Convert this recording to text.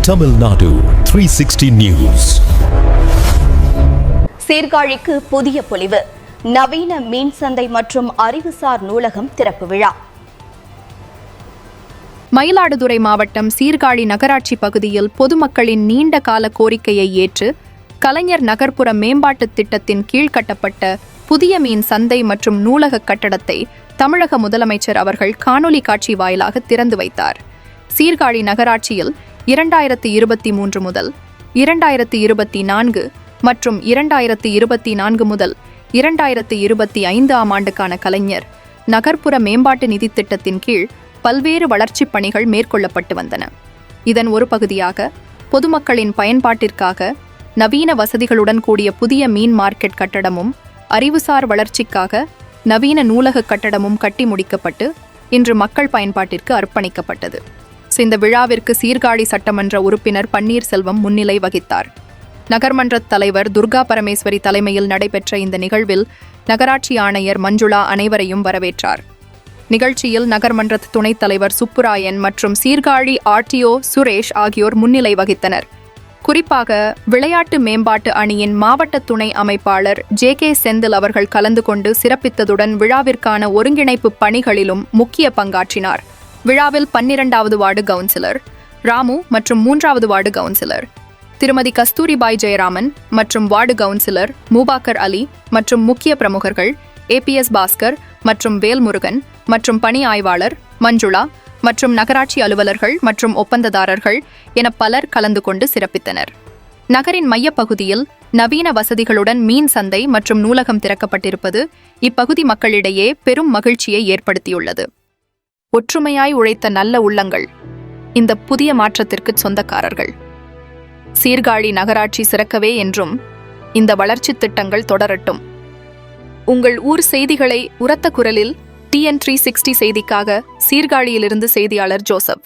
Tamil Nadu 360 News. சீர்காழிக்கு புதிய பொலிவு. நவீன மீன் சந்தை மற்றும் அறிவுசார் நூலகம் திறப்பு விழா. மயிலாடுதுறை மாவட்டம் சீர்காழி நகராட்சி பகுதியில் பொதுமக்களின் நீண்ட கால கோரிக்கையை ஏற்று கலைஞர் நகர்ப்புற மேம்பாட்டுத் திட்டத்தின் கீழ் கட்டப்பட்ட புதிய மீன் சந்தை மற்றும் நூலக கட்டடத்தை தமிழக முதலமைச்சர் அவர்கள் காணொலி காட்சி வாயிலாக திறந்து வைத்தார். சீர்காழி நகராட்சியில் 2023 முதல் 2024 மற்றும் 2024 முதல் 2025 ஆண்டுக்கான கலைஞர் நகர்ப்புற மேம்பாட்டு நிதி திட்டத்தின் கீழ் பல்வேறு வளர்ச்சிப் பணிகள் மேற்கொள்ளப்பட்டு வந்தன. இதன் ஒரு பகுதியாக பொதுமக்களின் பயன்பாட்டிற்காக நவீன வசதிகளுடன் கூடிய புதிய மீன் மார்க்கெட் கட்டடமும் அறிவுசார் வளர்ச்சிக்காக நவீன நூலக கட்டடமும் கட்டி முடிக்கப்பட்டு இன்று மக்கள் பயன்பாட்டிற்கு அர்ப்பணிக்கப்பட்டது. இந்த விழாவிற்கு சீர்காழி சட்டமன்ற உறுப்பினர் பன்னீர்செல்வம் முன்னிலை வகித்தார். நகர்மன்ற தலைவர் துர்கா பரமேஸ்வரி தலைமையில் நடைபெற்ற இந்த நிகழ்வில் நகராட்சி ஆணையர் மஞ்சுளா அனைவரையும் வரவேற்றார். நிகழ்ச்சியில் நகர்மன்ற துணைத் தலைவர் சுப்புராயன் மற்றும் சீர்காழி ஆர்டிஓ சுரேஷ் ஆகியோர் முன்னிலை வகித்தனர். குறிப்பாக விளையாட்டு மேம்பாட்டு அணியின் மாவட்ட துணை அமைப்பாளர் ஜே.கே. செந்தில் அவர்கள் கலந்து கொண்டு சிறப்பித்ததுடன் விழாவிற்கான ஒருங்கிணைப்பு பணிகளிலும் முக்கிய பங்காற்றினார். விழாவில் 12வது வார்டு கவுன்சிலர் ராமு மற்றும் 3வது வார்டு கவுன்சிலர் திருமதி கஸ்தூரிபாய் ஜெயராமன் மற்றும் வார்டு கவுன்சிலர் மூபாக்கர் அலி மற்றும் முக்கிய பிரமுகர்கள் ஏபிஎஸ் பாஸ்கர் மற்றும் வேல்முருகன் மற்றும் பணி ஆய்வாளர் மஞ்சுளா மற்றும் நகராட்சி அலுவலர்கள் மற்றும் ஒப்பந்ததாரர்கள் என பலர் கலந்து கொண்டு சிறப்பித்தனர். நகரின் மையப்பகுதியில் நவீன வசதிகளுடன் மீன் சந்தை மற்றும் நூலகம் திறக்கப்பட்டிருப்பது இப்பகுதி மக்களிடையே பெரும் மகிழ்ச்சியை ஏற்படுத்தியுள்ளது. ஒற்றுமையாய் உழைத்த நல்ல உள்ளங்கள் இந்த புதிய மாற்றத்திற்கு சொந்தக்காரர்கள். சீர்காழி நகராட்சி சிறக்கவே என்றும் இந்த வளர்ச்சித் திட்டங்கள் தொடரட்டும். உங்கள் ஊர் செய்திகளை உரத்த குரலில் TN360 செய்திக்காக சீர்காழியிலிருந்து செய்தியாளர் ஜோசப்.